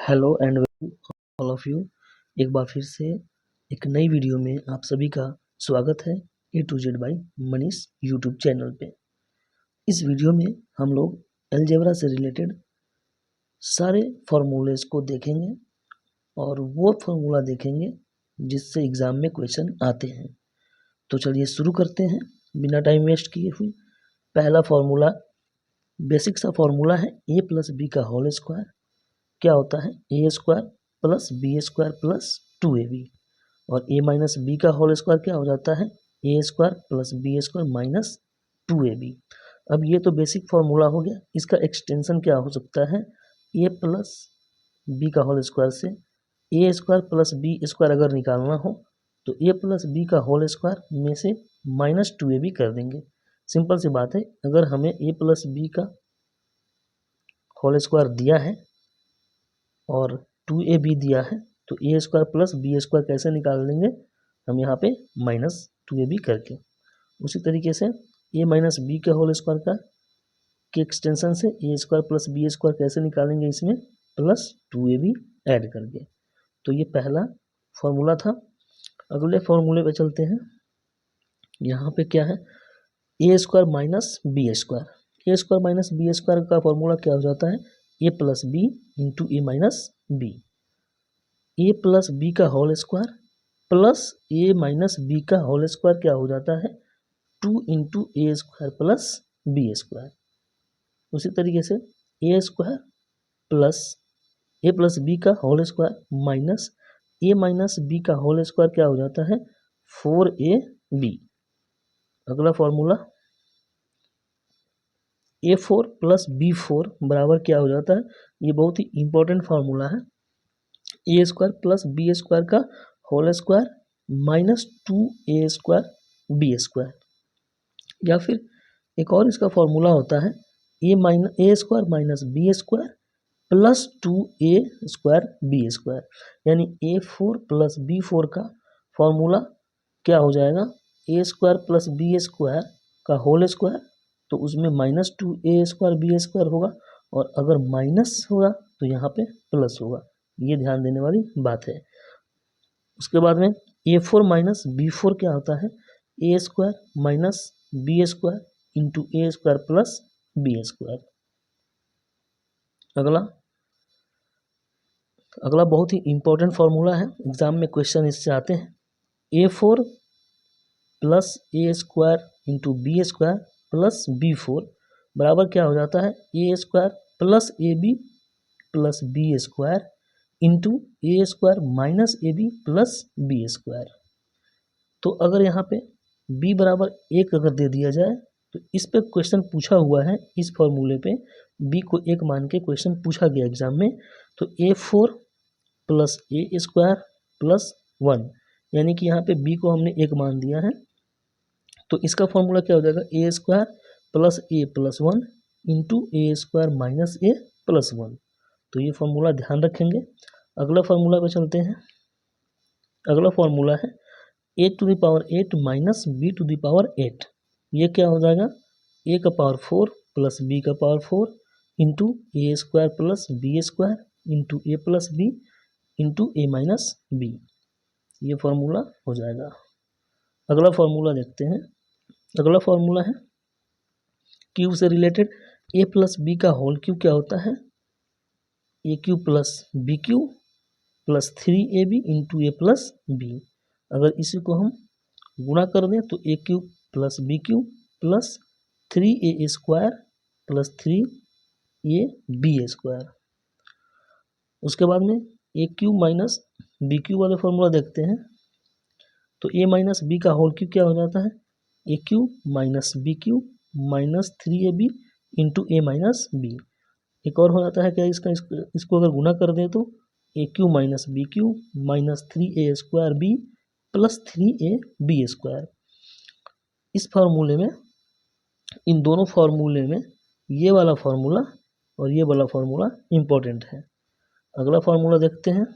Hello and welcome all of you. एक बार फिर से एक नई वीडियो में आप सभी का स्वागत है A to Z by Manish YouTube channel पे। इस वीडियो में हम लोग अलजेब्रा से रिलेटेड सारे फार्मूलेस को देखेंगे और वो फार्मूला देखेंगे जिससे एग्ज़ाम में क्वेश्चन आते हैं। तो चलिए शुरू करते हैं बिना टाइम वेस्ट किए हुए। पहला फार्मूला बेसिक सा फार्मूला है a प्लस बी का होल स्क्वायर क्या होता है A square plus B square plus 2ab और a माइनस बी का होल स्क्वायर क्या हो जाता है A square plus B square minus 2ab। अब ये तो बेसिक फार्मूला हो गया। इसका एक्सटेंशन क्या हो सकता है a प्लस बी का होल स्क्वायर से ए स्क्वायर प्लस बी स्क्वायर अगर निकालना हो तो a प्लस बी का होल स्क्वायर में से माइनस 2ab कर देंगे। सिंपल सी बात है, अगर हमें a प्लस बी का होल स्क्वायर दिया है और 2ab दिया है तो ए स्क्वायर प्लस बी स्क्वायर कैसे निकाल लेंगे हम यहाँ पे माइनस 2ab करके। उसी तरीके से ए माइनस बी के होल स्क्वायर का के एक्सटेंशन से ए स्क्वायर प्लस बी स्क्वायर कैसे निकालेंगे इसमें प्लस 2ab ऐड करके। तो ये पहला फॉर्मूला था। अगले फॉर्मूले पे चलते हैं। यहाँ पे क्या है A square minus B square. A square minus B square का फॉर्मूला क्या हो जाता है A plus B into A minus B. A plus B का होल स्क्वायर प्लस ए माइनस बी का होल स्क्वायर क्या हो जाता है 2 into A square plus B square. उसी तरीके से ए स्क्वायर प्लस ए प्लस बी का होल स्क्वायर माइनस ए माइनस बी का होल स्क्वायर क्या हो जाता है 4ab। अगला फॉर्मूला a4 प्लस b4 बराबर क्या हो जाता है, ये बहुत ही इंपॉर्टेंट फार्मूला है, A square plus B square का whole square minus 2a square B square. या फिर एक और इसका फॉर्मूला होता है A square minus B square plus 2a square B square. यानी a4 प्लस b4 का फॉर्मूला क्या हो जाएगा A square plus B square का होल स्क्वायर तो उसमें minus 2a square B square होगा और अगर माइनस होगा तो यहाँ पे प्लस होगा। ये ध्यान देने वाली बात है। उसके बाद में a4 माइनस b4 क्या होता है A square minus B square into A square plus B square. अगला बहुत ही इंपॉर्टेंट फार्मूला है, एग्जाम में क्वेश्चन इससे आते हैं। a4 plus A square into B square plus b4 बराबर क्या हो जाता है A square plus A B plus B square into A square minus A B plus B square. तो अगर यहाँ पे b बराबर 1 अगर दे दिया जाए तो इस पे क्वेश्चन पूछा हुआ है, इस फॉर्मूले पे b को 1 मान के क्वेश्चन पूछा गया एग्जाम में। तो a4 plus A square plus 1 यानी कि यहाँ पे b को हमने 1 मान दिया है तो इसका फॉर्मूला क्या हो जाएगा A square plus A plus 1 into A square minus A plus 1। तो ये फॉर्मूला ध्यान रखेंगे। अगला फॉर्मूला पे चलते हैं। अगला फॉर्मूला है A to the power 8 minus B to the power 8। ये क्या हो जाएगा ए का पावर 4 प्लस बी का power 4 into A square plus B square into A plus B into A minus B. ये फॉर्मूला हो जाएगा। अगला फॉर्मूला देखते हैं। अगला फॉर्मूला है क्यूब से रिलेटेड ए प्लस बी का होल क्यूब क्या होता है A cube plus B cube plus 3ab into A plus B. अगर इसी को हम गुणा कर दें तो A cube plus B cube plus 3a square plus 3ab square. उसके बाद में A cube minus B cube वाले फॉर्मूला देखते हैं। तो ए माइनस बी का होल क्यूब क्या हो जाता है A cube minus B cube minus 3ab into A minus B. एक और हो जाता है क्या इसको अगर गुना कर दें तो A cube minus B cube minus 3a square B plus 3ab square. इस फार्मूले में इन दोनों फार्मूले में ये वाला फार्मूला और ये वाला फार्मूला इम्पोर्टेंट है। अगला फार्मूला देखते हैं।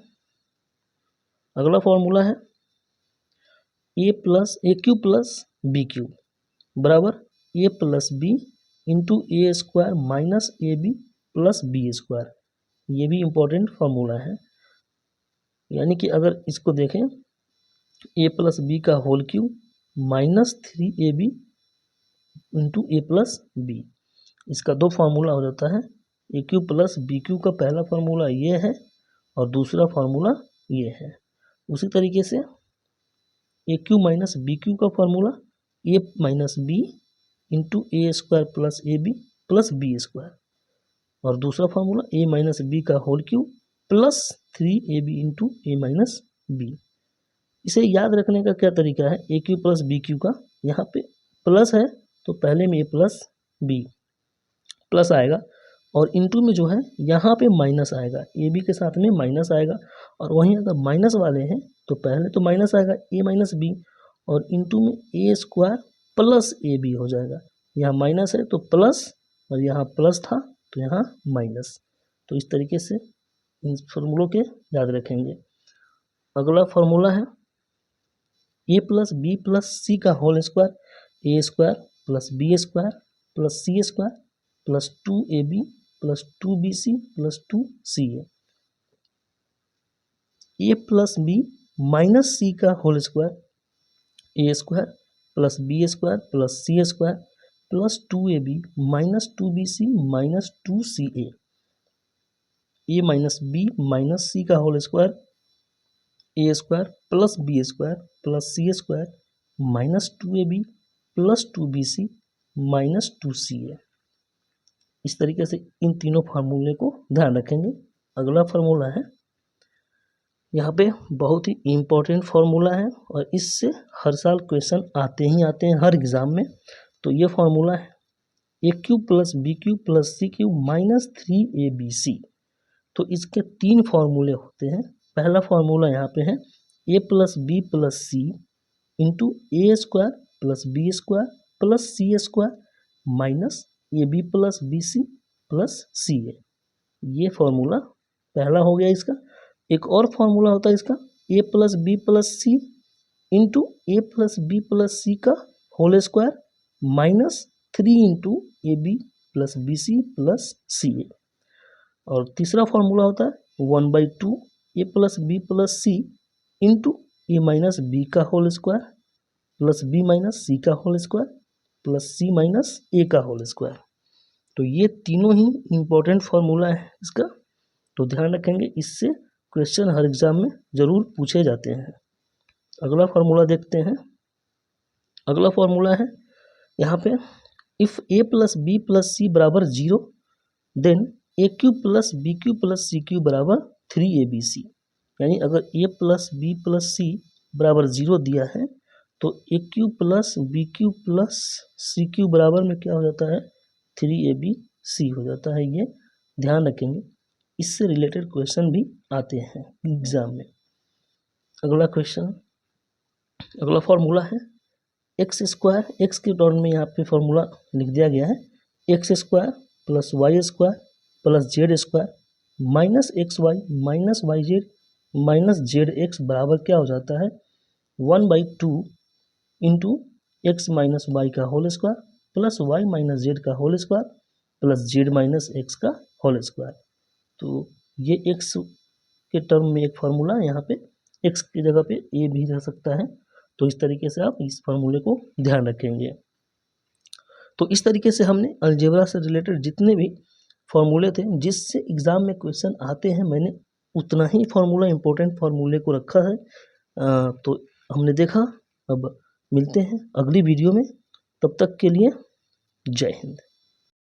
अगला फार्मूला है A cube plus B cube बराबर A plus B into A square minus A B plus B square. ये भी इम्पोर्टेंट फार्मूला है। यानी कि अगर इसको देखें a प्लस बी का whole cube minus 3ab into A plus B, इसका दो फार्मूला हो जाता है। A cube plus B cube का पहला फार्मूला ये है और दूसरा फार्मूला ये है। उसी तरीके से A cube minus B cube का formula A minus B into A square plus A B plus B square, और दूसरा फार्मूला ए माइनस बी का whole cube plus 3ab into A minus B. इसे याद रखने का क्या तरीका है, A cube plus B cube का, यहाँ पे प्लस है तो पहले में ए प्लस बी प्लस आएगा, और इंटू में जो है यहाँ पे माइनस आएगा, ए बी के साथ में माइनस आएगा, और वहीं अगर माइनस वाले हैं तो पहले तो माइनस आएगा ए माइनस बी, और इंटू में ए स्क्वायर प्लस ए बी हो जाएगा। यहाँ माइनस है तो प्लस, और यहाँ प्लस था तो यहाँ माइनस। तो इस तरीके से इन फॉर्मूलों के याद रखेंगे। अगला फॉर्मूला है A plus B plus C का whole square, A square plus B square plus C square plus 2ab plus 2bc plus 2ca। A plus B minus C का whole square, A square plus B square plus C square plus 2ab minus 2bc minus 2ca। A minus B minus C का whole square, A square plus B square plus C square minus 2ab plus 2bc minus 2ca। इस तरीके से इन तीनों फार्मूले को ध्यान रखेंगे। अगला फार्मूला है, यहाँ पे बहुत ही इम्पोर्टेंट फार्मूला है और इससे हर साल क्वेश्चन आते ही आते हैं हर एग्ज़ाम में। तो ये फार्मूला है A cube plus B cube plus C cube minus 3abc। तो इसके तीन फार्मूले होते हैं। पहला फार्मूला यहाँ पे है A plus B plus C into A square plus B square plus C square minus A B plus B C plus C A. ये फार्मूला पहला हो गया इसका। एक और फार्मूला होता है इसका A plus B plus C into A plus B plus C का whole square minus 3 into A B plus B C plus C A. और तीसरा फार्मूला होता है 1/2 A plus B plus C into A minus B का whole square plus B minus C का whole square plus C minus A का whole square. तो ये तीनों ही इम्पोर्टेंट फार्मूला है इसका, तो ध्यान रखेंगे, इससे क्वेश्चन हर एग्जाम में ज़रूर पूछे जाते हैं। अगला फार्मूला देखते हैं। अगला फार्मूला है यहाँ पे if A plus B plus C बराबर 0 then A cube plus B cube plus C cube बराबर 3abc। यानी अगर A plus B plus C बराबर 0 दिया है तो A cube plus B cube plus C cube बराबर में क्या हो जाता है 3abc हो जाता है। ये ध्यान रखेंगे, इससे रिलेटेड क्वेश्चन भी आते हैं एग्जाम में। अगला क्वेश्चन, अगला फॉर्मूला है एक्स स्क्वायर, एक्स के टर्म में यहाँ पे फॉर्मूला लिख दिया गया है X square plus Y square plus Z square minus X Y minus Y Z minus Z X बराबर क्या हो जाता है 1/2 इंटू एक्स माइनस वाई का whole square plus Y minus Z का whole square plus Z minus X का whole square. तो ये एक्स के टर्म में एक फार्मूला है, यहाँ पे एक्स की जगह पे ए भी रह सकता है। तो इस तरीके से आप इस फार्मूले को ध्यान रखेंगे। तो इस तरीके से हमने अलजेब्रा से रिलेटेड जितने भी फार्मूले थे जिससे एग्ज़ाम में क्वेश्चन आते हैं, मैंने उतना ही फार्मूला इम्पोर्टेंट फार्मूले को रखा है। तो हमने देखा। अब मिलते हैं अगली वीडियो में, तब तक के लिए जय हिंद।